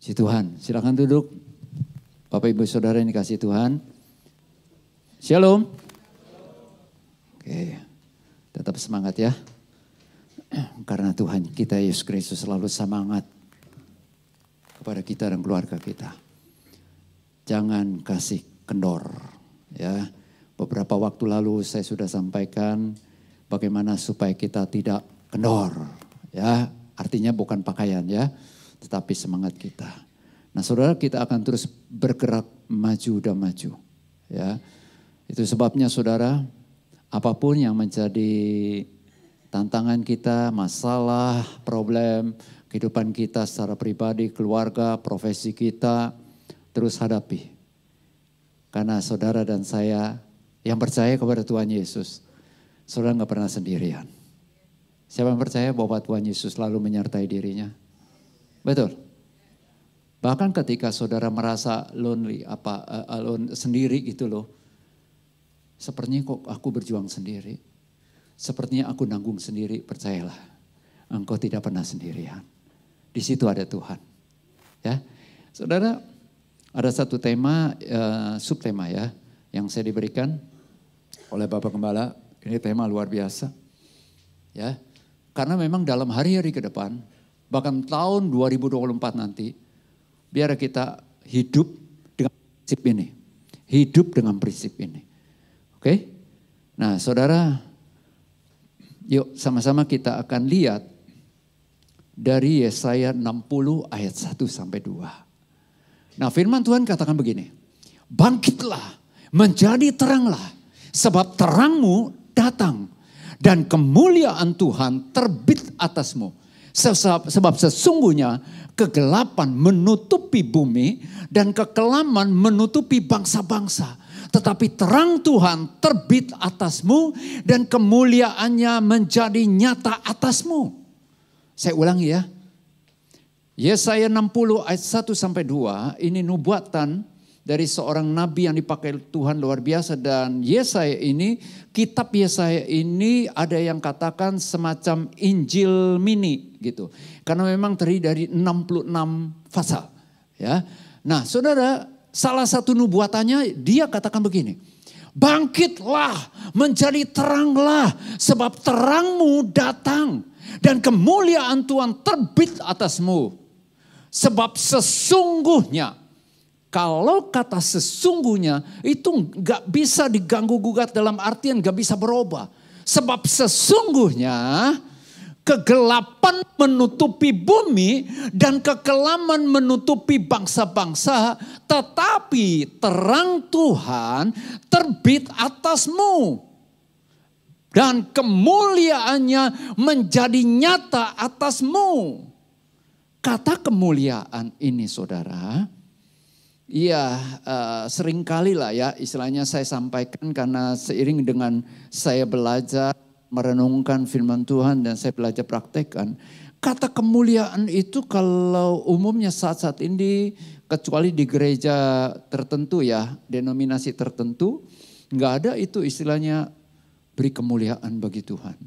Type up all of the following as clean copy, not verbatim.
Puji Tuhan, silakan duduk. Bapak Ibu Saudara yang dikasihi Tuhan. Shalom. Oke, tetap semangat ya. Karena Tuhan kita Yesus Kristus selalu semangat kepada kita dan keluarga kita. Jangan kasih kendor ya. Beberapa waktu lalu saya sudah sampaikan bagaimana supaya kita tidak kendor ya. Artinya bukan pakaian ya, tetapi semangat kita. Nah saudara, kita akan terus bergerak maju dan maju ya. Itu sebabnya saudara, apapun yang menjadi tantangan kita, masalah, problem, kehidupan kita secara pribadi, keluarga, profesi kita, terus hadapi. Karena saudara dan saya yang percaya kepada Tuhan Yesus, saudara gak pernah sendirian. Siapa yang percaya bahwa Tuhan Yesus selalu menyertai dirinya? Betul. Bahkan ketika saudara merasa lonely, sendiri gitu loh. Sepertinya kok aku berjuang sendiri. Sepertinya aku nanggung sendiri, percayalah. Engkau tidak pernah sendirian. Di situ ada Tuhan. Ya, saudara, ada satu tema, subtema ya, yang saya diberikan oleh Bapak Gembala. Ini tema luar biasa. Ya, karena memang dalam hari-hari ke depan, bahkan tahun 2024 nanti, biar kita hidup dengan prinsip ini. Hidup dengan prinsip ini. Oke? Nah saudara, yuk sama-sama kita akan lihat dari Yesaya 60 ayat 1 sampai 2. Nah firman Tuhan katakan begini. Bangkitlah, menjadi teranglah, sebab terangmu datang. Dan kemuliaan Tuhan terbit atasmu. Sebab sesungguhnya kegelapan menutupi bumi dan kekelaman menutupi bangsa-bangsa. Tetapi terang Tuhan terbit atasmu dan kemuliaannya menjadi nyata atasmu. Saya ulangi ya. Yesaya 60 ayat 1 sampai 2 ini nubuatan dari seorang nabi yang dipakai Tuhan luar biasa. Dan Yesaya ini, kitab Yesaya ini ada yang katakan semacam Injil mini gitu. Karena memang terdiri dari 66 pasal. Ya. Nah saudara, salah satu nubuatannya dia katakan begini. Bangkitlah, menjadi teranglah, sebab terangmu datang. Dan kemuliaan Tuhan terbit atasmu. Sebab sesungguhnya, kalau kata sesungguhnya itu gak bisa diganggu gugat dalam artian gak bisa berubah. Sebab sesungguhnya kegelapan menutupi bumi dan kekelaman menutupi bangsa-bangsa. Tetapi terang Tuhan terbit atasmu. Dan kemuliaannya menjadi nyata atasmu. Kata kemuliaan ini saudara. Iya, seringkali lah ya istilahnya saya sampaikan karena seiring dengan saya belajar merenungkan firman Tuhan dan saya belajar praktekkan. Kata kemuliaan itu kalau umumnya saat-saat ini kecuali di gereja tertentu ya, denominasi tertentu, nggak ada itu istilahnya beri kemuliaan bagi Tuhan.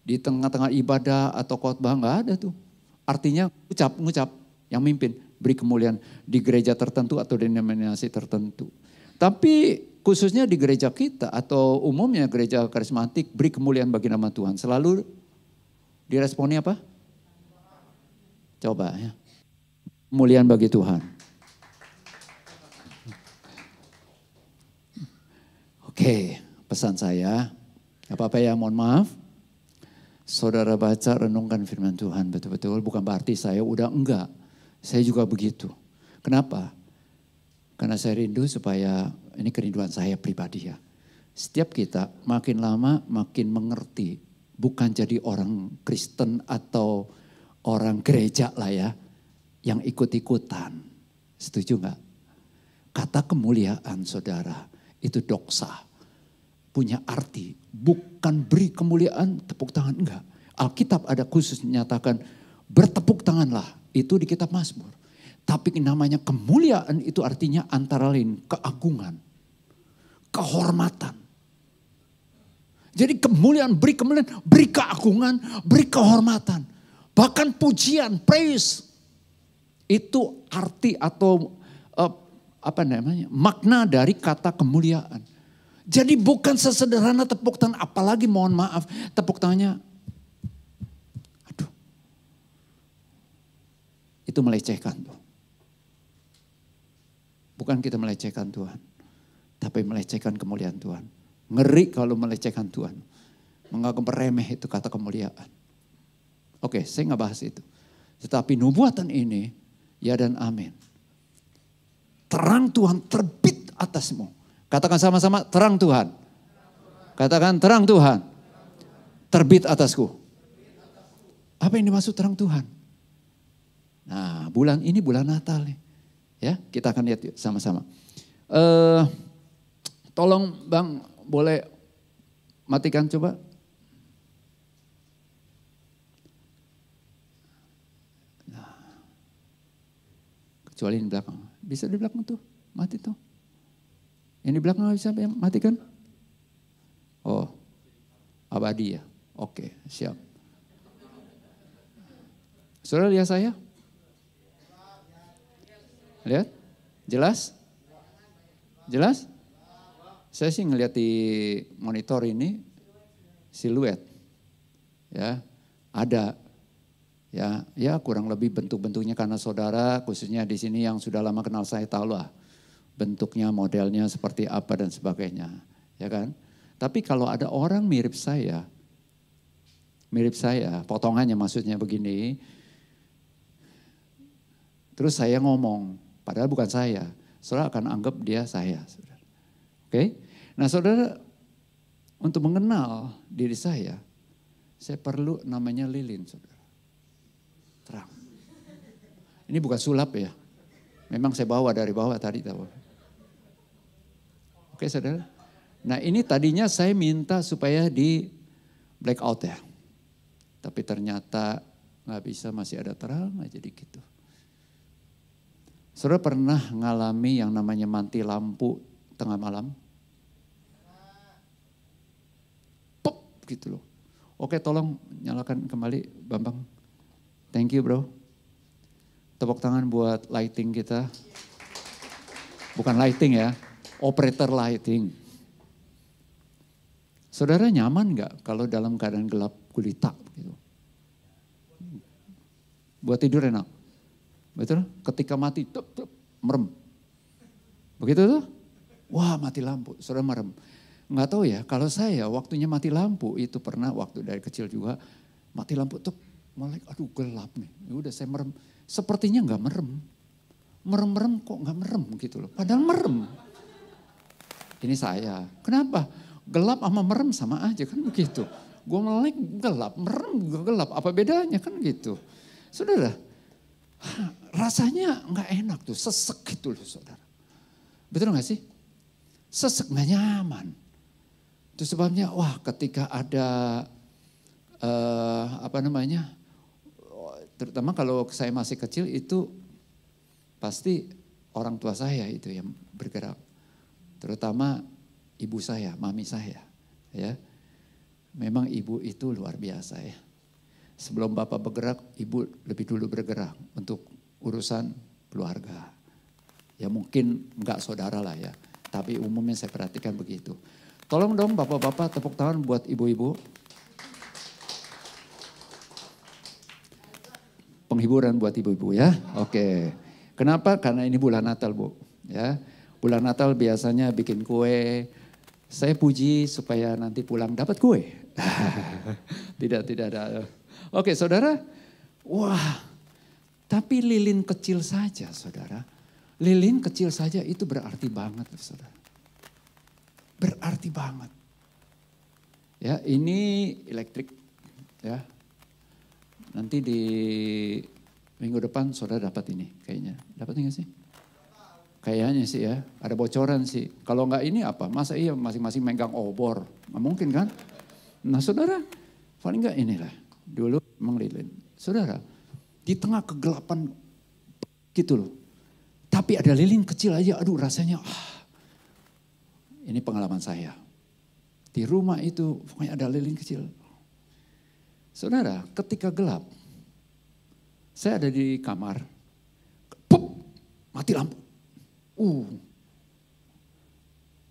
Di tengah-tengah ibadah atau khotbah nggak ada tuh. Artinya ngucap yang mimpin. Beri kemuliaan di gereja tertentu atau denominasi tertentu. Tapi khususnya di gereja kita atau umumnya gereja karismatik beri kemuliaan bagi nama Tuhan. Selalu diresponnya apa? Coba ya. Kemuliaan bagi Tuhan. Oke, pesan saya. Apa-apa ya, mohon maaf. Saudara baca, renungkan firman Tuhan betul-betul. Bukan berarti saya udah enggak. Saya juga begitu. Kenapa? Karena saya rindu supaya, ini kerinduan saya pribadi ya. Setiap kita makin lama makin mengerti. Bukan jadi orang Kristen atau orang gereja lah ya. Yang ikut-ikutan. Setuju gak? Kata kemuliaan saudara itu doksa. Punya arti. Bukan beri kemuliaan tepuk tangan, enggak. Alkitab ada khusus menyatakan bertepuk tanganlah. Itu di kitab Mazmur. Tapi namanya kemuliaan itu artinya antara lain keagungan. Kehormatan. Jadi kemuliaan, beri keagungan, beri kehormatan. Bahkan pujian, praise. Itu arti atau makna dari kata kemuliaan. Jadi bukan sesederhana tepuk tangan, apalagi mohon maaf tepuk tangannya, aduh, itu melecehkan tuh. Bukan kita melecehkan Tuhan, tapi melecehkan kemuliaan Tuhan. Ngeri kalau melecehkan Tuhan, menganggap remeh itu kata kemuliaan. Oke, saya nggak bahas itu. Tetapi nubuatan ini, ya dan amin. Terang Tuhan terbit atasmu. Katakan sama-sama, terang Tuhan. Katakan terang Tuhan. Terbit atasku. Apa yang dimaksud terang Tuhan? Nah, bulan ini bulan Natal nih. Ya, kita akan lihat yuk sama-sama. Tolong Bang, boleh matikan coba. Kecuali di belakang. Bisa di belakang tuh, mati tuh. Yang di belakang bisa matikan? Oh, abadi ya. Oke, siap. Saudara lihat saya? Lihat? Jelas? Jelas? Saya sih ngelihat di monitor ini siluet. Ya, ada. Ya kurang lebih bentuk-bentuknya karena saudara khususnya di sini yang sudah lama kenal saya tahu lah bentuknya, modelnya seperti apa dan sebagainya, ya kan? Tapi kalau ada orang mirip saya, potongannya maksudnya begini, terus saya ngomong, padahal bukan saya, saudara akan anggap dia saya, saudara. Oke? Nah saudara, untuk mengenal diri saya perlu namanya lilin, saudara. Terang. Ini bukan sulap ya. Memang saya bawa dari bawah tadi tahu. Oke saudara. Nah ini tadinya saya minta supaya di blackout ya. Tapi ternyata nggak bisa, masih ada terang aja dikit. Saudara pernah ngalami yang namanya mati lampu tengah malam? Pop gitu loh. Oke tolong nyalakan kembali Bambang. Thank you bro. Tepuk tangan buat lighting kita. Bukan lighting ya, operator lighting. Saudara nyaman gak kalau dalam keadaan gelap gulita gitu? Buat tidur enak? Betul? Ketika mati, merem. Begitu tuh? Wah mati lampu, saudara merem. Nggak tahu ya, kalau saya waktunya mati lampu itu pernah waktu dari kecil juga mati lampu tuh mulai aduh gelap nih. Ya udah saya merem. Sepertinya nggak merem. Merem-merem kok nggak merem gitu loh. Padahal merem. Ini saya. Kenapa? Gelap sama merem sama aja kan begitu. Gue melek gelap, merem juga gelap. Apa bedanya kan gitu. Saudara, rasanya nggak enak tuh, sesek gitu loh saudara. Betul nggak sih? Sesek nggak nyaman. Itu sebabnya wah ketika ada terutama kalau saya masih kecil itu pasti orang tua saya itu yang bergerak. Terutama ibu saya, mami saya. Ya, memang ibu itu luar biasa ya. Sebelum bapak bergerak, ibu lebih dulu bergerak untuk urusan keluarga. Ya mungkin enggak saudara lah ya, tapi umumnya saya perhatikan begitu. Tolong dong bapak-bapak tepuk tangan buat ibu-ibu. Penghiburan buat ibu-ibu ya. Oke. Kenapa? Karena ini bulan Natal, Bu. Ya. Bulan Natal biasanya bikin kue. Saya puji supaya nanti pulang dapat kue. Tidak ada. Oke, Saudara. Wah. Tapi lilin kecil saja, Saudara. Lilin kecil saja itu berarti banget, Saudara. Berarti banget. Ya, ini elektrik ya. Nanti di minggu depan saudara dapat ini kayaknya. Dapat nggak sih? Kayaknya sih ya, ada bocoran sih. Kalau nggak ini apa? Masa iya masing-masing megang obor? Nggak mungkin kan? Nah saudara, paling nggak inilah. Dulu memang lilin. Saudara, di tengah kegelapan gitu loh. Tapi ada lilin kecil aja, aduh rasanya ini pengalaman saya. Di rumah itu pokoknya ada lilin kecil. Saudara, ketika gelap, saya ada di kamar, mati lampu.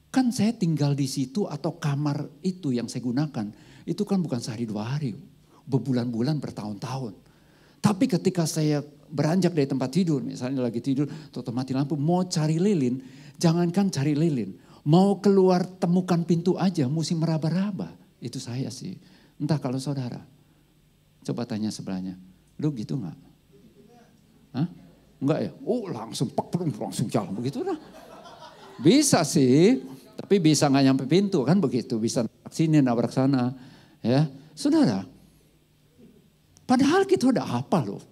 Kan saya tinggal di situ atau kamar itu yang saya gunakan, itu kan bukan sehari 2 hari, berbulan-bulan, bertahun-tahun. Tapi ketika saya beranjak dari tempat tidur, misalnya lagi tidur, tutup mati lampu, mau cari lilin, jangankan cari lilin, mau keluar temukan pintu aja, mesti meraba-raba. Itu saya sih. Entah kalau saudara, coba tanya sebelahnya, lu gitu nggak? Hah? Enggak ya? Langsung langsung jalan begitu lah. Bisa sih, tapi bisa nggak nyampe pintu kan begitu, bisa nabrak sini, nabrak sana, ya, saudara. Padahal kita udah hafal loh,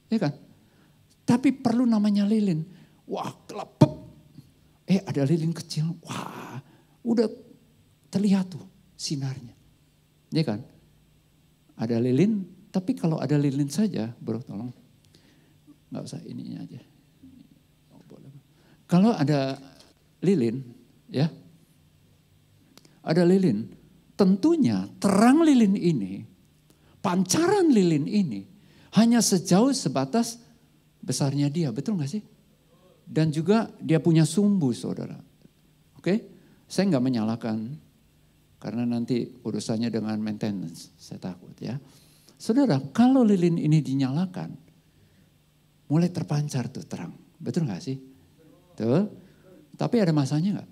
ya kan? Tapi perlu namanya lilin. Wah, kelepep. Ada lilin kecil. Wah, udah terlihat tuh sinarnya, ya kan? Ada lilin, tapi kalau ada lilin saja, bro, tolong, nggak usah ininya aja. Kalau ada lilin, ya, ada lilin. Tentunya terang lilin ini, pancaran lilin ini hanya sejauh sebatas besarnya dia, betul gak sih? Dan juga dia punya sumbu, saudara. Oke, saya nggak menyalahkan karena nanti urusannya dengan maintenance, saya takut ya. Saudara, kalau lilin ini dinyalakan, mulai terpancar tuh terang, betul gak sih? Tuh. Tapi ada masanya nggak?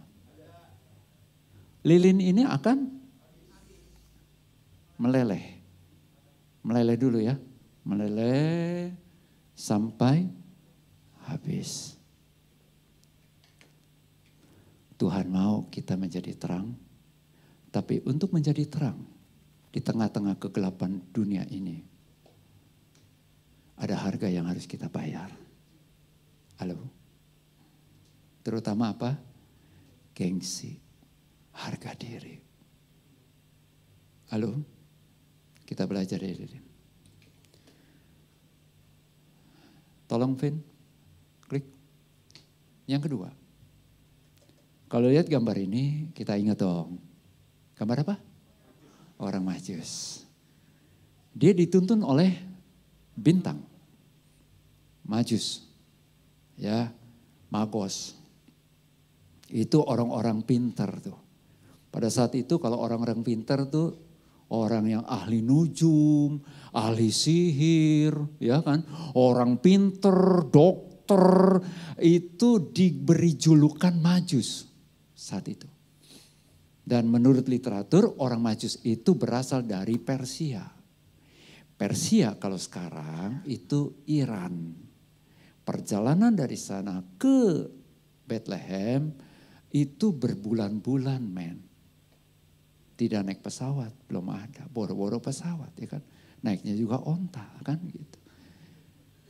Lilin ini akan meleleh. Meleleh dulu ya. Meleleh sampai habis. Tuhan mau kita menjadi terang. Tapi untuk menjadi terang di tengah-tengah kegelapan dunia ini, ada harga yang harus kita bayar. Halo? Terutama apa? Gengsi, harga diri. Halo? Kita belajar dari diri. Tolong Vin, klik. Yang kedua, kalau lihat gambar ini kita ingat dong. Gambar apa? Orang Majus. Dia dituntun oleh bintang. Majus. Ya, magos. Itu orang-orang pintar tuh. Pada saat itu kalau orang-orang pintar tuh orang yang ahli nujum, ahli sihir, ya kan? Orang pintar, dokter, itu diberi julukan Majus saat itu. Dan menurut literatur orang Majus itu berasal dari Persia. Persia kalau sekarang itu Iran. Perjalanan dari sana ke Bethlehem itu berbulan-bulan men. Tidak naik pesawat, belum ada. Boro-boro pesawat ya kan. Naiknya juga onta kan gitu.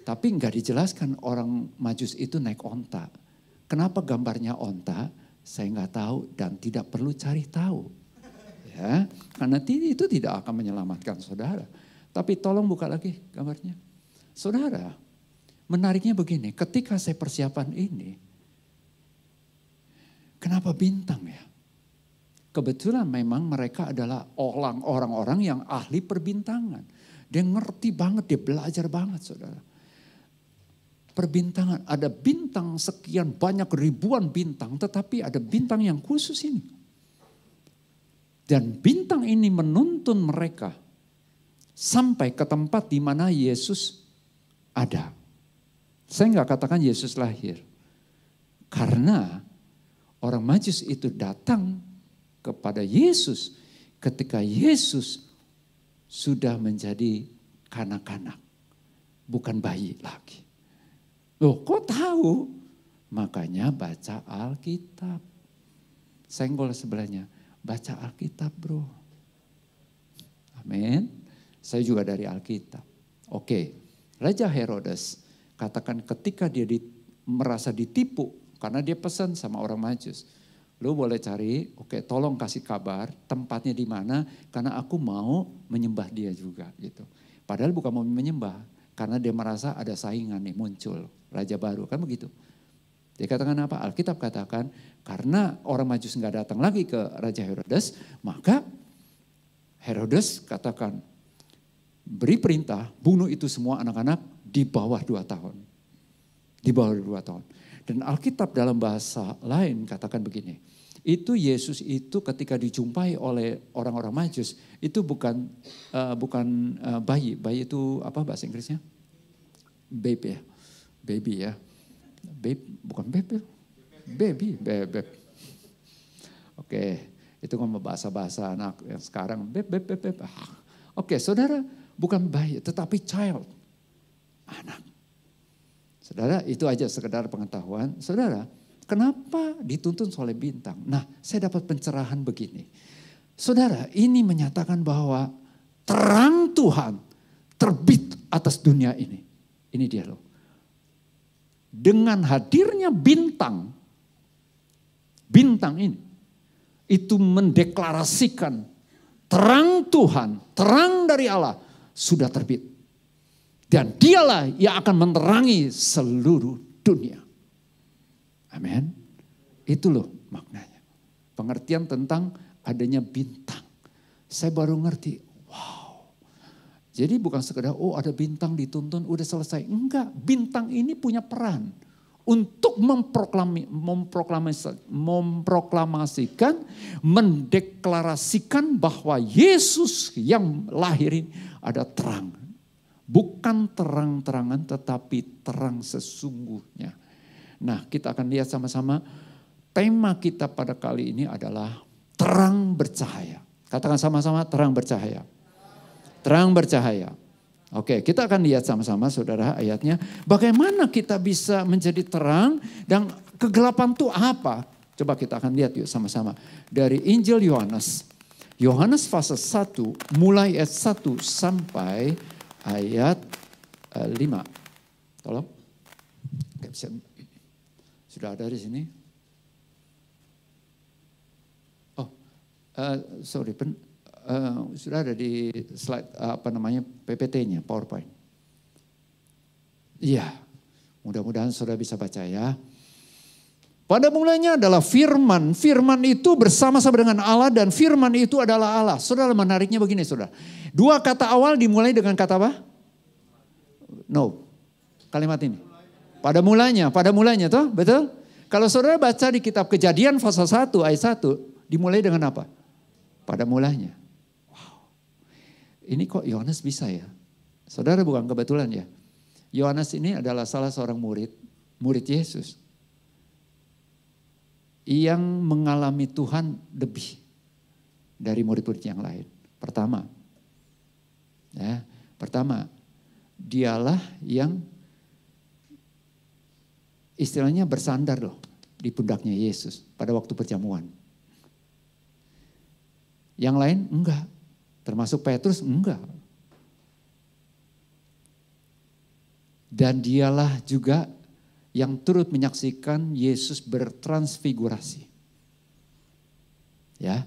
Tapi enggak dijelaskan orang Majus itu naik onta. Kenapa gambarnya onta? Saya enggak tahu dan tidak perlu cari tahu. Ya, karena itu tidak akan menyelamatkan saudara. Tapi tolong buka lagi gambarnya. Saudara, menariknya begini, ketika saya persiapan ini, kenapa bintang ya? Kebetulan memang mereka adalah orang-orang yang ahli perbintangan. Dia ngerti banget, dia belajar banget saudara. Perbintangan, ada bintang sekian banyak ribuan bintang, tetapi ada bintang yang khusus ini. Dan bintang ini menuntun mereka sampai ke tempat di mana Yesus ada. Saya enggak katakan Yesus lahir. Karena orang Majus itu datang kepada Yesus ketika Yesus sudah menjadi kanak-kanak. Bukan bayi lagi. Loh kok tahu? Makanya baca Alkitab. Senggol sebelahnya. Baca Alkitab bro. Amin. Saya juga dari Alkitab. Oke. Raja Herodes katakan ketika dia merasa ditipu. Karena dia pesan sama orang Majus. Lu boleh cari, oke, tolong kasih kabar tempatnya di mana karena aku mau menyembah dia juga gitu. Padahal bukan mau menyembah karena dia merasa ada saingan nih muncul raja baru kan begitu. Dia katakan apa? Alkitab katakan karena orang Majus nggak datang lagi ke Raja Herodes, maka Herodes katakan beri perintah bunuh itu semua anak-anak di bawah 2 tahun. Di bawah 2 tahun. Dan Alkitab dalam bahasa lain katakan begini. Itu Yesus itu ketika dijumpai oleh orang-orang Majus. Itu bukan bayi. Bayi itu apa bahasa Inggrisnya? Baby ya. Baby ya. Bukan baby. Baby. Oke. Itu kan bahasa-bahasa anak yang sekarang. Oke, saudara, bukan bayi, tetapi child. Anak. Saudara, itu aja sekedar pengetahuan. Saudara, kenapa dituntun oleh bintang? Nah, saya dapat pencerahan begini. Saudara, ini menyatakan bahwa terang Tuhan terbit atas dunia ini. Ini dia loh. Dengan hadirnya bintang ini. Itu mendeklarasikan terang Tuhan, terang dari Allah sudah terbit. Dan dialah yang akan menerangi seluruh dunia. Amin. Itu loh maknanya. Pengertian tentang adanya bintang. Saya baru ngerti, wow. Jadi bukan sekedar, ada bintang dituntun, udah selesai. Enggak, bintang ini punya peran. Untuk memproklamasikan, mendeklarasikan bahwa Yesus yang lahir ini ada terang. Bukan terang-terangan tetapi terang sesungguhnya. Nah, kita akan lihat sama-sama tema kita pada kali ini adalah terang bercahaya. Katakan sama-sama terang bercahaya. Terang bercahaya. Oke, kita akan lihat sama-sama saudara ayatnya. Bagaimana kita bisa menjadi terang dan kegelapan itu apa? Coba kita akan lihat yuk sama-sama. Dari Injil Yohanes. Yohanes pasal 1 mulai ayat 1 sampai ayat 5. Tolong. Sudah ada di sini. Sudah ada di slide PPT-nya, PowerPoint. Iya, mudah-mudahan saudara bisa baca ya. Pada mulanya adalah firman. Firman itu bersama-sama dengan Allah dan firman itu adalah Allah. Saudara, menariknya begini saudara. 2 kata awal dimulai dengan kata apa? No. Kalimat ini. Pada mulanya toh, betul? Kalau saudara baca di kitab Kejadian pasal 1 ayat 1, dimulai dengan apa? Pada mulanya. Wow. Ini kok Yohanes bisa ya? Saudara, bukan kebetulan ya. Yohanes ini adalah salah seorang murid Yesus. Yang mengalami Tuhan lebih dari murid-murid yang lain. Pertama, dialah yang istilahnya bersandar loh di pundaknya Yesus pada waktu perjamuan. Yang lain enggak, termasuk Petrus enggak. Dan dialah juga yang turut menyaksikan Yesus bertransfigurasi. Ya.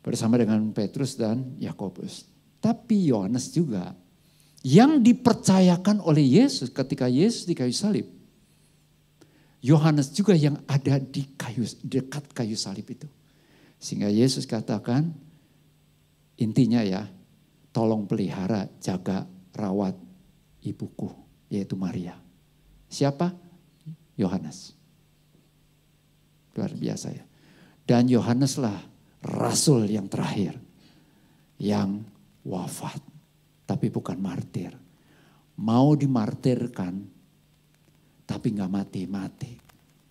Bersama dengan Petrus dan Yakobus. Tapi Yohanes juga yang dipercayakan oleh Yesus ketika Yesus di kayu salib. Yohanes juga yang ada di dekat kayu salib itu. Sehingga Yesus katakan, intinya ya, tolong pelihara, jaga, rawat ibuku, yaitu Maria. Siapa? Yohanes. Luar biasa ya. Dan Yohaneslah rasul yang terakhir yang wafat, tapi bukan martir. Mau dimartirkan, tapi gak mati-mati.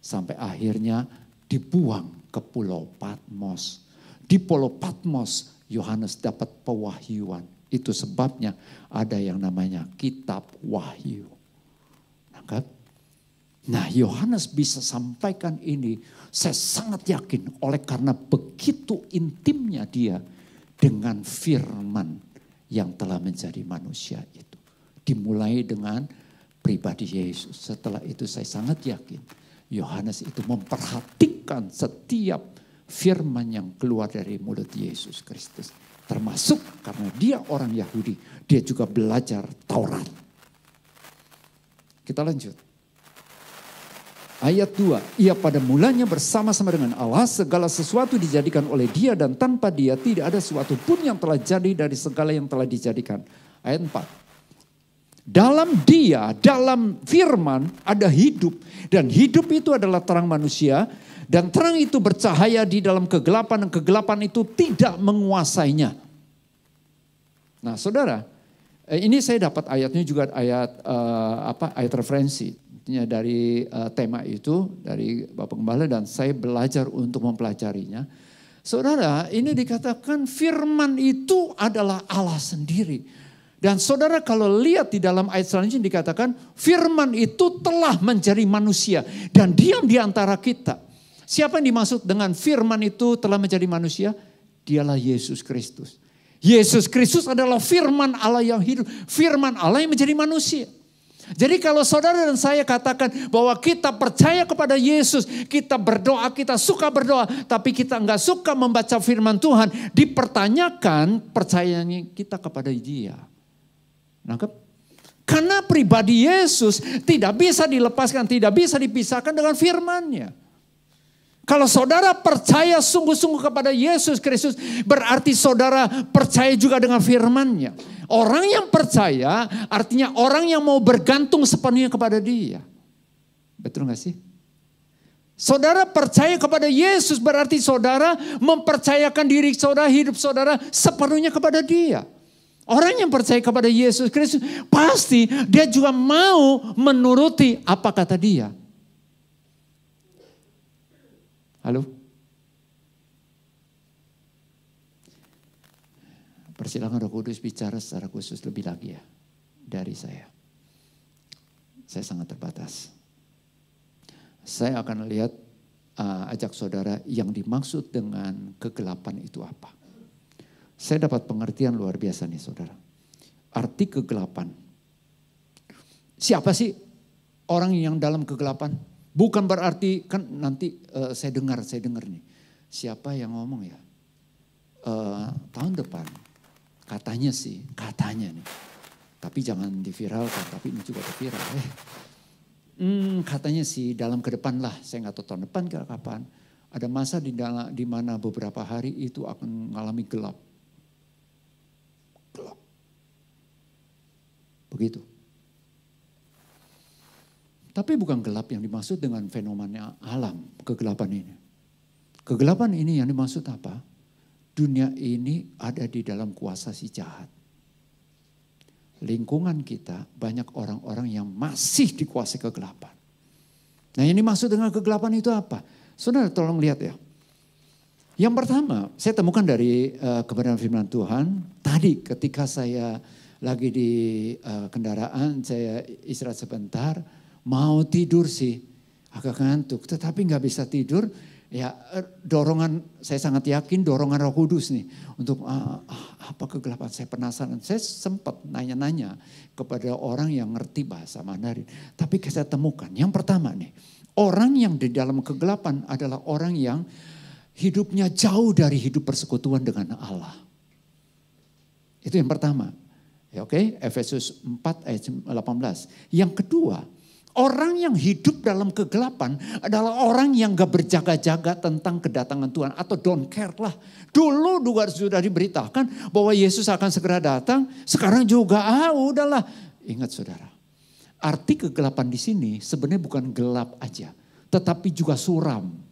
Sampai akhirnya dibuang ke Pulau Patmos. Di Pulau Patmos Yohanes dapat pewahyuan. Itu sebabnya ada yang namanya kitab Wahyu. Nangkap? Nah, Yohanes bisa sampaikan ini, saya sangat yakin oleh karena begitu intimnya dia dengan firman yang telah menjadi manusia itu. Dimulai dengan pribadi Yesus. Setelah itu saya sangat yakin Yohanes itu memperhatikan setiap firman yang keluar dari mulut Yesus Kristus. Termasuk karena dia orang Yahudi, dia juga belajar Taurat. Kita lanjut. Ayat 2, ia pada mulanya bersama-sama dengan Allah, segala sesuatu dijadikan oleh dia dan tanpa dia tidak ada sesuatu pun yang telah jadi dari segala yang telah dijadikan. Ayat 4, Dalam Dia, dalam firman ada hidup. Dan hidup itu adalah terang manusia. Dan terang itu bercahaya di dalam kegelapan. Dan kegelapan itu tidak menguasainya. Nah saudara, ini saya dapat ayatnya juga ayat referensi. Dari tema itu, dari Bapak Gembala. Dan saya belajar untuk mempelajarinya. Saudara, ini dikatakan firman itu adalah Allah sendiri. Dan saudara kalau lihat di dalam ayat selanjutnya dikatakan firman itu telah menjadi manusia dan diam di antara kita. Siapa yang dimaksud dengan firman itu telah menjadi manusia? Dialah Yesus Kristus. Yesus Kristus adalah firman Allah yang hidup. Firman Allah yang menjadi manusia. Jadi kalau saudara dan saya katakan bahwa kita percaya kepada Yesus, kita berdoa, kita suka berdoa, tapi kita enggak suka membaca firman Tuhan, dipertanyakan percayanya kita kepada Dia. Nangkep? Karena pribadi Yesus tidak bisa dilepaskan, tidak bisa dipisahkan dengan firman-Nya. Kalau saudara percaya sungguh-sungguh kepada Yesus Kristus, berarti saudara percaya juga dengan firman-Nya. Orang yang percaya artinya orang yang mau bergantung sepenuhnya kepada Dia. Betul gak sih? Saudara percaya kepada Yesus berarti saudara mempercayakan diri saudara, hidup saudara sepenuhnya kepada Dia. Orang yang percaya kepada Yesus Kristus pasti dia juga mau menuruti apa kata Dia. Halo? Persilakan Roh Kudus bicara secara khusus lebih lagi ya dari saya. Saya sangat terbatas. Saya akan lihat ajak saudara yang dimaksud dengan kegelapan itu apa. Saya dapat pengertian luar biasa nih saudara. Arti kegelapan. Siapa sih orang yang dalam kegelapan? Bukan berarti kan nanti saya dengar nih. Siapa yang ngomong ya? Tahun depan. Katanya nih. Tapi jangan diviralkan, tapi ini juga viral. Katanya sih dalam ke depan lah. Saya nggak tahu tahun depan ke kapan. Ada masa di mana beberapa hari itu akan mengalami gelap. Begitu. Tapi bukan gelap yang dimaksud dengan fenomena alam, kegelapan ini. Kegelapan ini yang dimaksud apa? Dunia ini ada di dalam kuasa si jahat. Lingkungan kita banyak orang-orang yang masih dikuasai kegelapan. Nah yang dimaksud dengan kegelapan itu apa? Saudara tolong lihat ya. Yang pertama saya temukan dari kebenaran firman Tuhan. Tadi ketika saya lagi di kendaraan, saya istirahat sebentar, mau tidur sih, agak ngantuk, tetapi nggak bisa tidur. Ya dorongan, saya sangat yakin dorongan Roh Kudus nih untuk apa kegelapan. Saya penasaran, saya sempat nanya-nanya kepada orang yang ngerti bahasa Mandarin, tapi saya temukan yang pertama nih, orang yang di dalam kegelapan adalah orang yang hidupnya jauh dari hidup persekutuan dengan Allah. Itu yang pertama. Ya, oke, Efesus 4 ayat 18. Yang kedua, orang yang hidup dalam kegelapan adalah orang yang gak berjaga-jaga tentang kedatangan Tuhan. Atau don't care lah. Dulu juga sudah diberitakan bahwa Yesus akan segera datang. Sekarang juga udahlah. Ingat saudara, arti kegelapan di sini sebenarnya bukan gelap aja. Tetapi juga suram.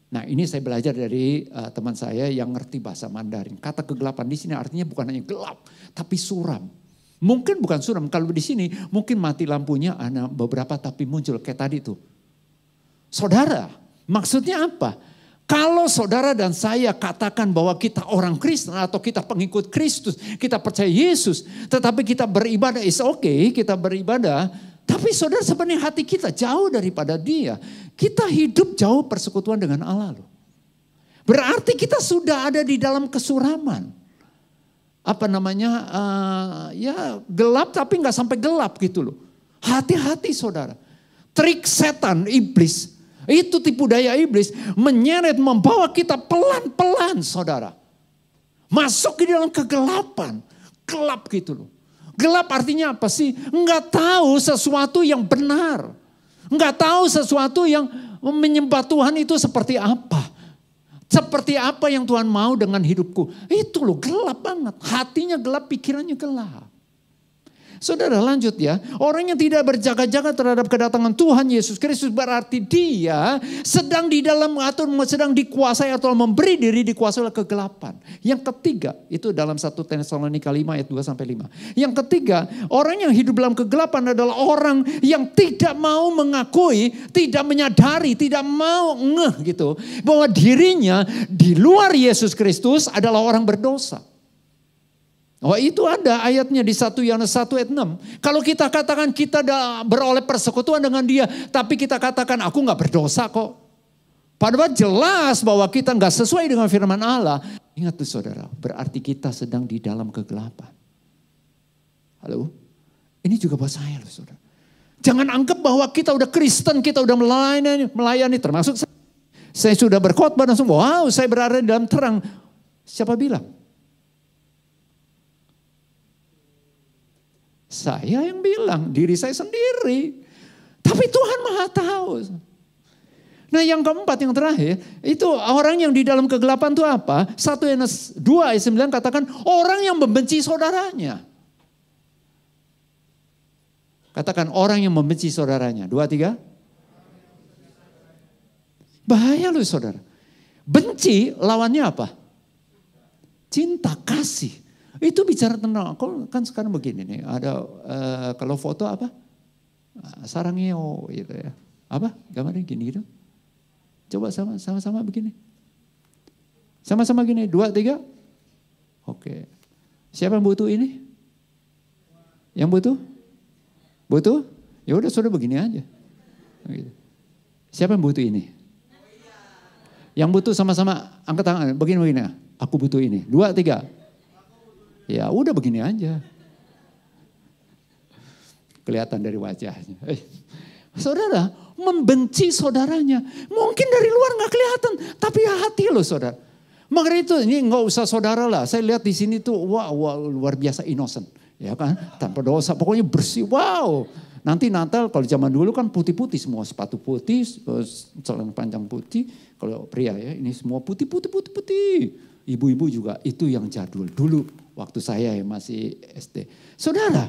Nah ini saya belajar dari teman saya yang ngerti bahasa Mandarin. Kata kegelapan di sini artinya bukan hanya gelap, tapi suram. Mungkin bukan suram, kalau di sini mungkin mati lampunya ada beberapa tapi muncul kayak tadi tuh. Saudara, maksudnya apa? Kalau saudara dan saya katakan bahwa kita orang Kristen atau kita pengikut Kristus, kita percaya Yesus, tetapi kita beribadah is okay, kita beribadah. Tapi saudara sebenarnya hati kita jauh daripada Dia. Kita hidup jauh persekutuan dengan Allah loh. Berarti kita sudah ada di dalam kesuraman. Apa namanya, ya gelap tapi gak sampai gelap gitu loh. Hati-hati saudara. Trik setan, iblis, itu tipu daya iblis menyeret membawa kita pelan-pelan saudara. Masuk ke dalam kegelapan, gelap gitu loh. Gelap artinya apa sih? Enggak tahu sesuatu yang benar. Enggak tahu sesuatu yang menyembah Tuhan itu seperti apa. Seperti apa yang Tuhan mau dengan hidupku. Itu loh gelap banget. Hatinya gelap, pikirannya gelap. Saudara lanjut ya. Orang yang tidak berjaga-jaga terhadap kedatangan Tuhan Yesus Kristus berarti dia sedang di dalam atau sedang dikuasai atau memberi diri dikuasai oleh kegelapan. Yang ketiga itu dalam 1 Tesalonika 5 ayat 2 sampai 5. Yang ketiga, orang yang hidup dalam kegelapan adalah orang yang tidak mau mengakui, tidak menyadari, tidak mau ngeh gitu bahwa dirinya di luar Yesus Kristus adalah orang berdosa. Oh itu ada ayatnya di 1 Yohanes 1 ayat 6. Kalau kita katakan kita beroleh persekutuan dengan dia, tapi kita katakan aku gak berdosa kok. Padahal jelas bahwa kita gak sesuai dengan firman Allah. Ingat tuh saudara, berarti kita sedang di dalam kegelapan. Halo? Ini juga buat saya loh saudara. Jangan anggap bahwa kita udah Kristen, kita udah melayani termasuk saya sudah berkhotbah langsung, wow saya berada di dalam terang. Siapa bilang? Saya yang bilang, diri saya sendiri. Tapi Tuhan Maha tahu. Nah yang keempat, yang terakhir, itu orang yang di dalam kegelapan itu apa? 1 Yohanes 2 ayat 9 katakan, orang yang membenci saudaranya. Katakan, orang yang membenci saudaranya. 2, 3. Bahaya loh saudara. Benci lawannya apa? Cinta, kasih. Itu bicara tentang, kan sekarang begini nih, ada kalau foto apa? Sarangeo gitu ya. Apa? Gambarnya gini gitu. Coba sama-sama begini. Sama-sama gini, 2, 3. Oke. Siapa yang butuh ini? Yang butuh? Butuh? Ya udah sudah begini aja. Gitu. Siapa yang butuh ini? Yang butuh sama-sama angkat tangan, begini. Aku butuh ini. 2, 3. Ya udah begini aja. Kelihatan dari wajahnya. Saudara, membenci saudaranya. Mungkin dari luar gak kelihatan. Tapi hati loh saudara. Makanya itu ini gak usah saudara lah. Saya lihat di sini tuh wow luar biasa innocent. Ya kan, tanpa dosa. Pokoknya bersih, wow. Nanti Natal kalau zaman dulu kan putih-putih semua. Sepatu putih, celana panjang putih. Kalau pria ya ini semua putih. Ibu-ibu juga itu yang jadul dulu waktu saya yang masih SD. Saudara,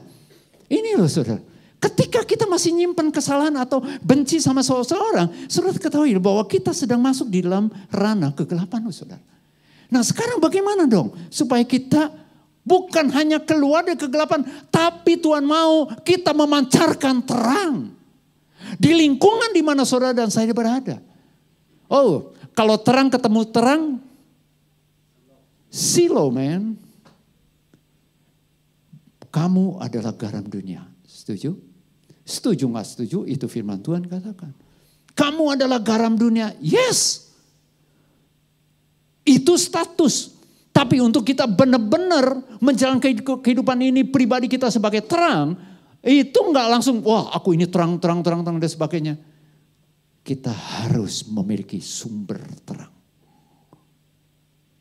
ini loh saudara. Ketika kita masih nyimpan kesalahan atau benci sama seseorang, saudara ketahui bahwa kita sedang masuk di dalam ranah kegelapan loh saudara. Nah sekarang bagaimana dong supaya kita bukan hanya keluar dari kegelapan, tapi Tuhan mau kita memancarkan terang. Di lingkungan di mana saudara dan saya berada. Oh, kalau terang ketemu terang, silau man. Kamu adalah garam dunia. Setuju? Setuju gak setuju? Itu firman Tuhan katakan. Kamu adalah garam dunia. Yes. Itu status. Tapi untuk kita benar-benar menjalankan kehidupan ini pribadi kita sebagai terang. Itu gak langsung, wah aku ini terang dan sebagainya. Kita harus memiliki sumber terang.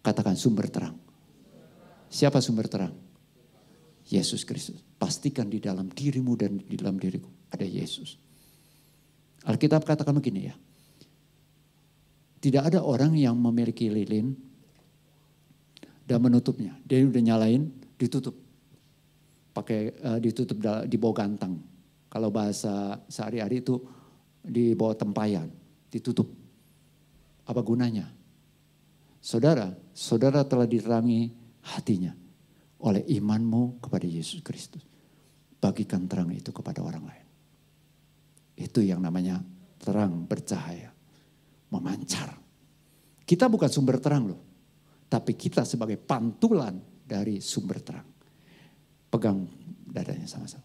Katakan sumber terang. Siapa sumber terang? Yesus Kristus. Pastikan di dalam dirimu dan di dalam diriku ada Yesus. Alkitab katakan begini ya. Tidak ada orang yang memiliki lilin dan menutupnya. Dia udah nyalain, ditutup. Ditutup di bawah gantang. Kalau bahasa sehari-hari itu di bawah tempayan, ditutup. Apa gunanya? Saudara telah diterangi hatinya oleh imanmu kepada Yesus Kristus. Bagikan terang itu kepada orang lain. Itu yang namanya terang bercahaya. Memancar. Kita bukan sumber terang loh. Tapi kita sebagai pantulan dari sumber terang. Pegang dadanya sama-sama.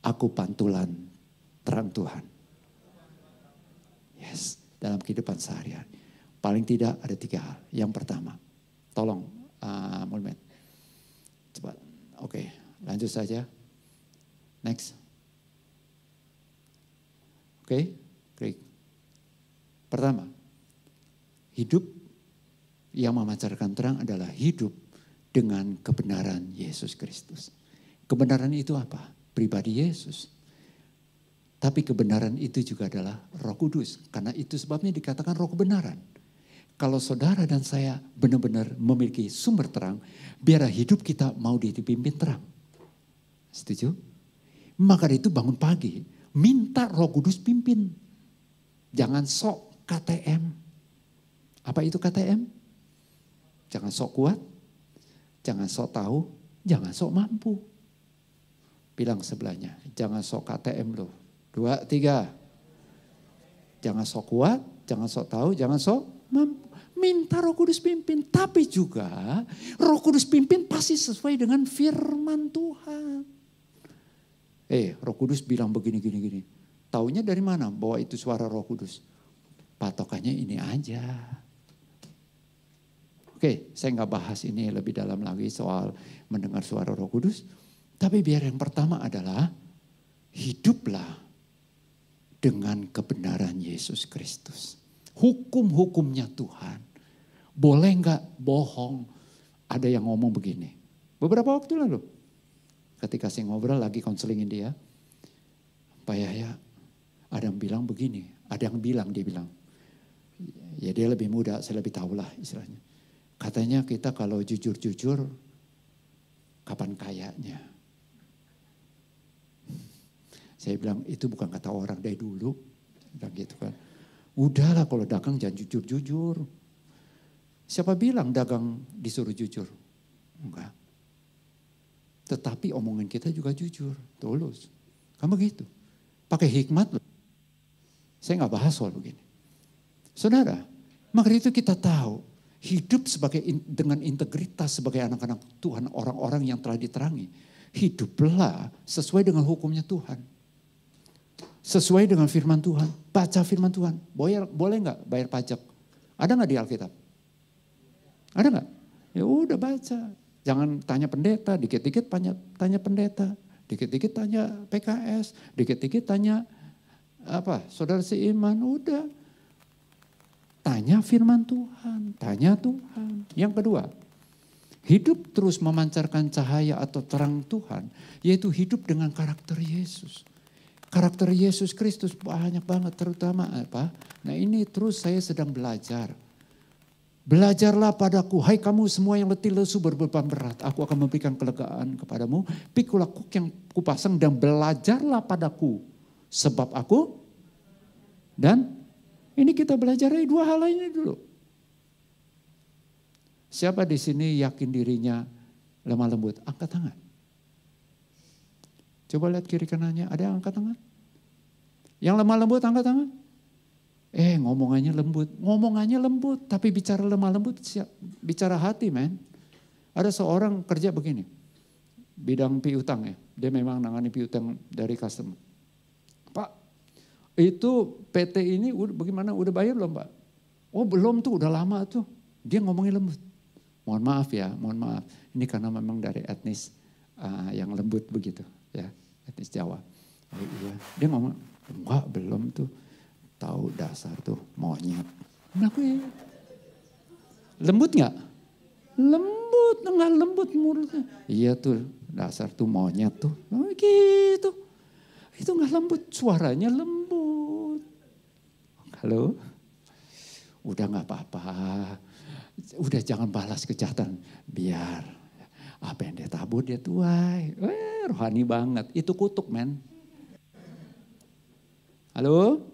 Aku pantulan terang Tuhan. Yes, dalam kehidupan sehari-hari. Paling tidak ada 3 hal. Yang pertama, tolong Mulmet. Cepat, oke, lanjut saja. Next. Oke, klik. Pertama, hidup yang memancarkan terang adalah hidup dengan kebenaran Yesus Kristus. Kebenaran itu apa? Pribadi Yesus. Tapi kebenaran itu juga adalah Roh Kudus. Karena itu sebabnya dikatakan roh kebenaran. Kalau saudara dan saya benar-benar memiliki sumber terang, biar hidup kita mau dipimpin terang. Setuju? Maka dari itu bangun pagi, minta Roh Kudus pimpin. Jangan sok KTM. Apa itu KTM? Jangan sok kuat, jangan sok tahu, jangan sok mampu. Bilang sebelahnya, jangan sok KTM loh. 2, 3. Jangan sok kuat, jangan sok tahu, jangan sok mampu. Minta Roh Kudus pimpin. Tapi juga Roh Kudus pimpin pasti sesuai dengan firman Tuhan. Roh Kudus bilang begini. Taunya dari mana bahwa itu suara Roh Kudus? Patokannya ini aja. Oke, saya nggak bahas ini lebih dalam lagi soal mendengar suara Roh Kudus. Tapi biar yang pertama adalah hiduplah dengan kebenaran Yesus Kristus. Hukum-hukumnya Tuhan. Boleh nggak bohong? Ada yang ngomong begini. Beberapa waktu lalu, ketika saya ngobrol lagi konselingin dia, Pak Yahya, ada yang bilang begini, ada yang bilang, dia bilang, ya dia lebih muda, saya lebih tahu lah istilahnya. Katanya kita kalau jujur-jujur, kapan kayanya? Saya bilang itu bukan kata orang dari dulu, bilang gitu kan. Udahlah kalau dagang jangan jujur-jujur. Siapa bilang dagang disuruh jujur? Enggak. Tetapi omongan kita juga jujur, tulus. Kan begitu. Pakai hikmat loh. Saya nggak bahas soal begini. Saudara, maka itu kita tahu hidup dengan integritas sebagai anak-anak Tuhan, orang-orang yang telah diterangi. Hiduplah sesuai dengan hukumnya Tuhan. Sesuai dengan firman Tuhan. Baca firman Tuhan. Boleh nggak bayar pajak? Ada nggak di Alkitab? Ada nggak? Ya udah baca. Jangan tanya pendeta, dikit-dikit tanya pendeta. Dikit-dikit tanya PKS, dikit-dikit tanya saudara seiman, udah. Tanya firman Tuhan, tanya Tuhan. Yang kedua, hidup terus memancarkan cahaya atau terang Tuhan, yaitu hidup dengan karakter Yesus. Karakter Yesus Kristus banyak banget, terutama apa? Nah ini terus saya sedang belajar. Belajarlah padaku, hai kamu semua yang letih lesu berbeban berat, aku akan memberikan kelegaan kepadamu. Pikulah kuk yang kupasang dan belajarlah padaku, sebab aku. Dan ini kita belajar dua hal ini dulu. Siapa di sini yakin dirinya lemah lembut? Angkat tangan. Coba lihat kiri kanannya, ada yang angkat tangan? Yang lemah lembut angkat tangan. Ngomongannya lembut, tapi bicara lemah lembut, bicara hati men. Ada seorang kerja begini, bidang piutang ya, dia memang nangani piutang dari customer. Pak, itu PT ini bagaimana, udah bayar belum Pak? Oh belum tuh, udah lama tuh. Dia ngomongin lembut. Mohon maaf ya, ini karena memang dari etnis yang lembut begitu ya, etnis Jawa. Oh, iya. Dia ngomong, enggak belum tuh. Tahu dasar tuh monyet. Lembut gak? Lembut, enggak lembut mulutnya. Iya tuh dasar tuh monyet tuh. Oh, gitu. Itu gak lembut, suaranya lembut. Halo? Udah gak apa-apa. Udah jangan balas kejahatan. Biar apa yang dia tabur dia tuai. Rohani banget. Itu kutuk men. Halo?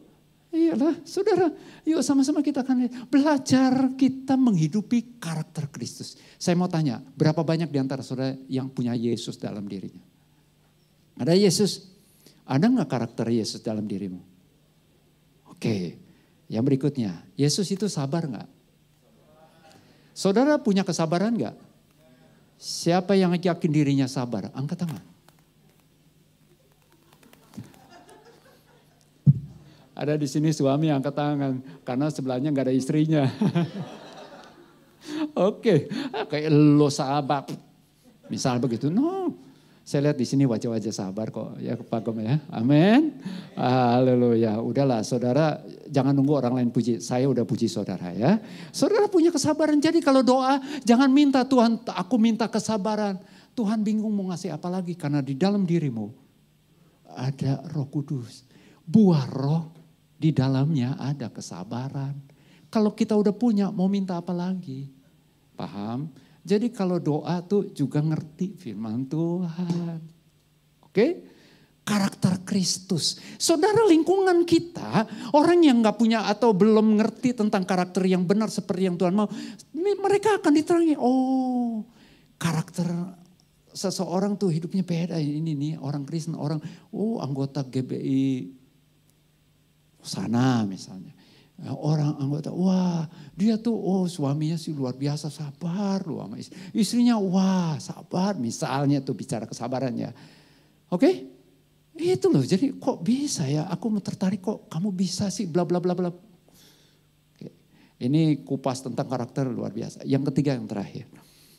Iyalah saudara, yuk sama-sama kita akan belajar kita menghidupi karakter Kristus. Saya mau tanya, berapa banyak di antara saudara yang punya Yesus dalam dirinya? Ada Yesus? Ada gak karakter Yesus dalam dirimu? Oke, yang berikutnya, Yesus itu sabar gak? Saudara punya kesabaran gak? Siapa yang yakin dirinya sabar? Angkat tangan. Ada di sini suami angkat tangan karena sebelahnya nggak ada istrinya. Oke, kayak lo sabar. Misal begitu, no. Saya lihat di sini wajah-wajah sabar kok ya Pak Gom ya. Amin. Haleluya. Udahlah saudara, jangan nunggu orang lain puji. Saya udah puji saudara ya. Saudara punya kesabaran. Jadi kalau doa jangan minta Tuhan, aku minta kesabaran. Tuhan bingung mau ngasih apa lagi karena di dalam dirimu ada Roh Kudus. Buah roh di dalamnya ada kesabaran. Kalau kita udah punya mau minta apa lagi? Paham? Jadi kalau doa tuh juga ngerti firman Tuhan. Oke? karakter Kristus. Saudara, lingkungan kita, orang yang gak punya atau belum ngerti tentang karakter yang benar seperti yang Tuhan mau, mereka akan diterangi, oh karakter seseorang tuh hidupnya beda. Ini nih orang Kristen, orang anggota GBI sana misalnya. Orang anggota, wah dia tuh suaminya sih luar biasa sabar loh sama istrinya, wah sabar misalnya tuh bicara kesabaran ya. Oke? Itu loh, jadi kok bisa ya, aku mau tertarik kok kamu bisa sih bla bla bla bla. Oke. Ini kupas tentang karakter luar biasa. Yang ketiga, yang terakhir.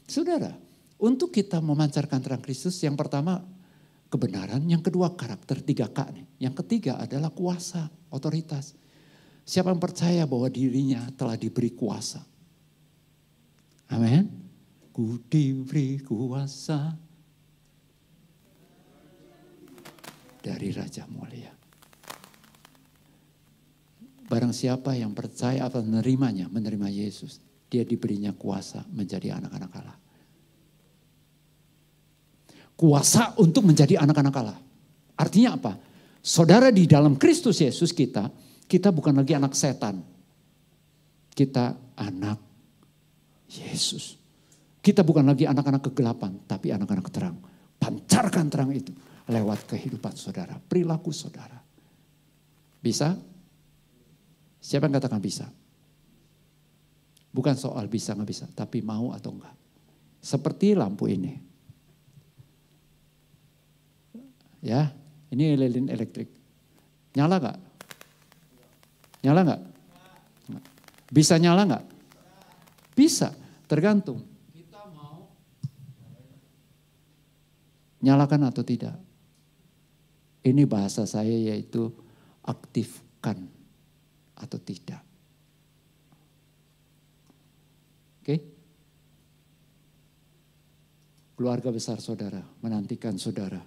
Saudara, untuk kita memancarkan terang Kristus, yang pertama kebenaran, yang kedua karakter, 3K nih. Yang ketiga adalah kuasa, otoritas. Siapa yang percaya bahwa dirinya telah diberi kuasa? Amin. Ku diberi kuasa dari Raja Mulia. Barang siapa yang percaya atau menerima Yesus, dia diberinya kuasa menjadi anak-anak Allah. Kuasa untuk menjadi anak-anak Allah. Artinya apa? Saudara, di dalam Kristus Yesus kita bukan lagi anak setan. Kita anak Yesus. Kita bukan lagi anak-anak kegelapan, tapi anak-anak terang. Pancarkan terang itu lewat kehidupan saudara, perilaku saudara. Bisa? Siapa yang katakan bisa? Bukan soal bisa nggak bisa, tapi mau atau enggak. Seperti lampu ini. Ya, ini lilin elektrik. Nyala nggak? Nyala nggak? Bisa nyala nggak? Bisa, tergantung. Kita mau nyalakan atau tidak. Ini bahasa saya yaitu aktifkan atau tidak. Oke? Keluarga besar saudara menantikan saudara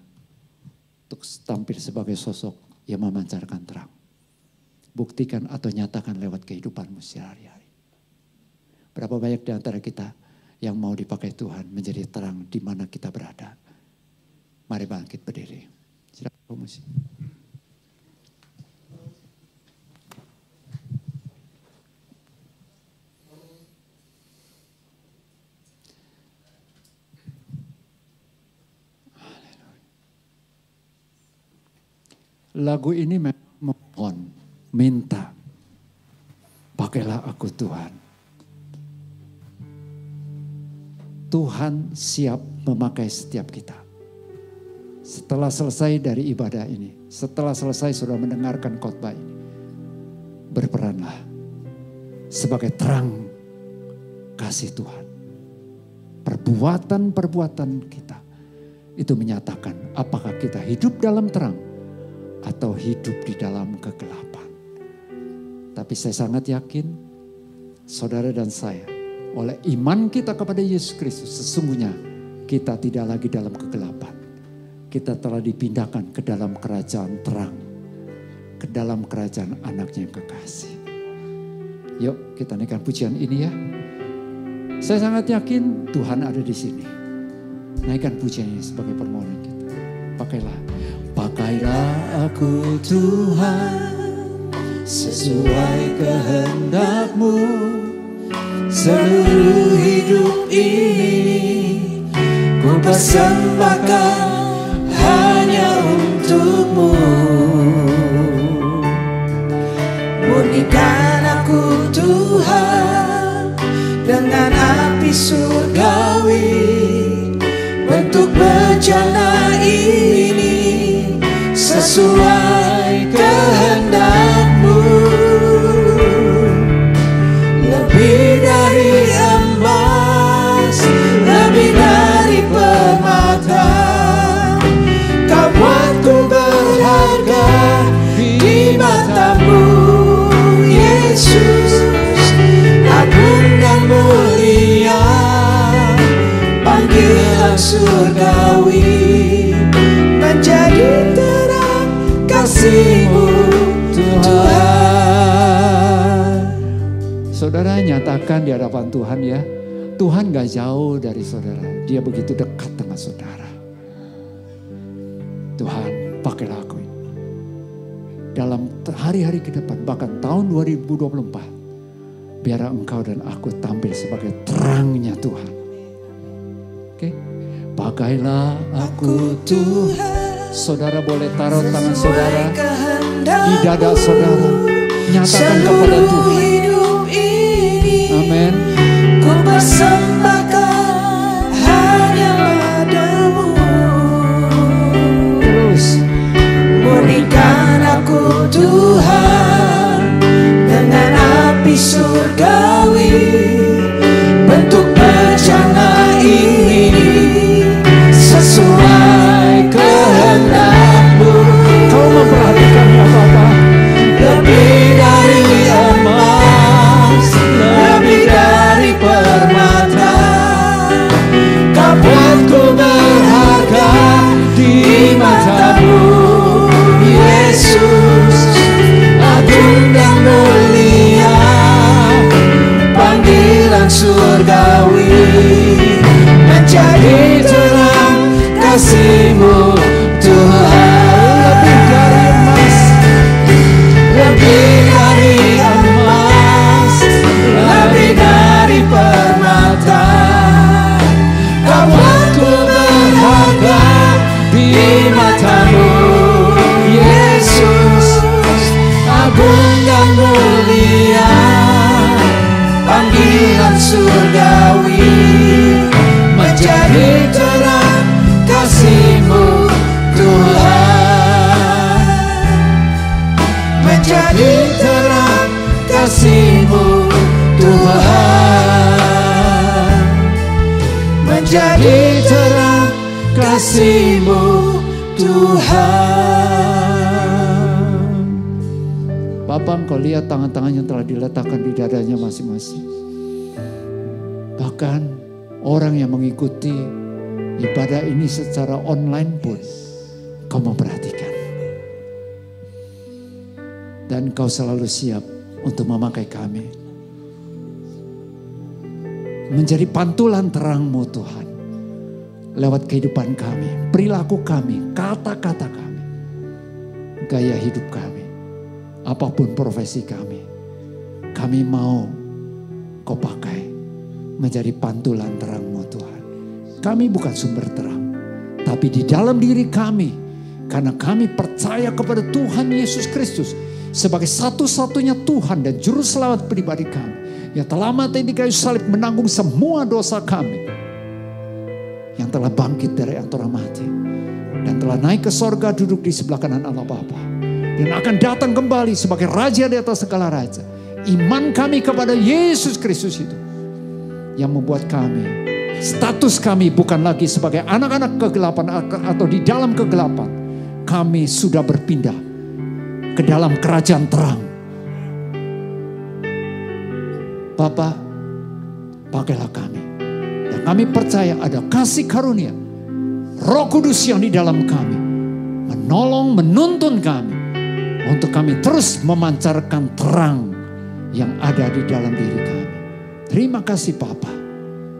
untuk tampil sebagai sosok yang memancarkan terang. Buktikan atau nyatakan lewat kehidupanmu sehari-hari. Berapa banyak di antara kita yang mau dipakai Tuhan menjadi terang di mana kita berada. Mari bangkit berdiri. Silakan musik. Lagu ini memohon, minta, pakailah aku Tuhan. Tuhan siap memakai setiap kita. Setelah selesai dari ibadah ini, setelah selesai sudah mendengarkan khotbah ini, berperanlah sebagai terang kasih Tuhan. Perbuatan-perbuatan kita itu menyatakan apakah kita hidup dalam terang atau hidup di dalam kegelapan. Tapi saya sangat yakin saudara dan saya, oleh iman kita kepada Yesus Kristus, sesungguhnya kita tidak lagi dalam kegelapan. Kita telah dipindahkan ke dalam kerajaan terang, ke dalam kerajaan anaknya yang kekasih. Yuk kita naikkan pujian ini ya. Saya sangat yakin Tuhan ada di sini. Naikkan pujian ini sebagai permohonan kita. Pakailah aku Tuhan sesuai kehendak-Mu. Seluruh hidup ini ku persembahkan hanya untuk-Mu. Murnikan aku Tuhan dengan api surgawi, bentuk bejana ini sesuai kehendak-Mu. Lebih dari emas, lebih dari permata, Kau buatku berharga di mata-Mu, Yesus. Agung dan mulia, panggilan surgawi, menjadi terang kasih-Mu Tuhan. Saudara nyatakan di hadapan Tuhan ya, Tuhan gak jauh dari saudara, Dia begitu dekat dengan saudara. Tuhan, pakailah aku ini. Dalam hari-hari ke depan, bahkan tahun 2024, biar engkau dan aku tampil sebagai terangnya Tuhan. Oke, pakailah aku Tuhan. Saudara boleh taruh tangan saudara di dada saudara, nyatakan kepada Tuhan. Amin. Ku persembahkan hanya padamu. Terus murnikan aku Tuhan dengan api surgawi, bentuk bejana ini sesuai kehendak-Mu. kau memperhatikannya Bapa. Lebih dari emas, lebih dari permata, Kau buatku berharga di mata-Mu. Yesus, agung dan mulia, panggilan surgawi, menjadi terang kasih-Mu Tuhan. Lebih dari emas, lebih dari permata, Kau buatku berharga di mata-Mu. Yesus, agung dan mulia, panggilan surgawi, menjadi terang kasih-Mu Tuhan, menjadi terang kasih-Mu Tuhan, menjadi terang kasih-Mu Tuhan. Bapak, engkau lihat tangan-tangan yang telah diletakkan di dadanya masing-masing. Bahkan orang yang mengikuti ibadah ini secara online pun kau memperhatikan. Dan kau selalu siap untuk memakai kami. Menjadi pantulan terang-Mu Tuhan. Lewat kehidupan kami, perilaku kami, kata-kata kami, gaya hidup kami, apapun profesi kami mau Kau pakai menjadi pantulan terang-Mu Tuhan. Kami bukan sumber terang, tapi di dalam diri kami, karena kami percaya kepada Tuhan Yesus Kristus sebagai satu-satunya Tuhan dan Juru Selamat pribadi kami, yang telah mati di kayu salib menanggung semua dosa kami, yang telah bangkit dari antara mati dan telah naik ke sorga, duduk di sebelah kanan Allah Bapa, dan akan datang kembali sebagai Raja di atas segala raja. Iman kami kepada Yesus Kristus itu yang membuat kami, status kami bukan lagi sebagai anak-anak kegelapan atau di dalam kegelapan. Kami sudah berpindah ke dalam kerajaan terang. Bapa, pakailah kami. Dan kami percaya ada kasih karunia Roh Kudus yang di dalam kami, menolong, menuntun kami untuk kami terus memancarkan terang yang ada di dalam diri kami. Terima kasih Bapa,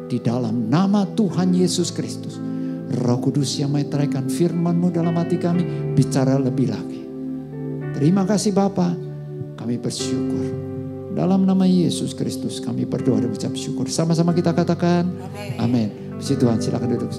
di dalam nama Tuhan Yesus Kristus. Roh Kudus yang meteraikan firman-Mu dalam hati kami, bicara lebih lagi. Terima kasih Bapa, kami bersyukur. Dalam nama Yesus Kristus kami berdoa dan ucap syukur. Sama-sama kita katakan amin. Puji Tuhan, silakan duduk.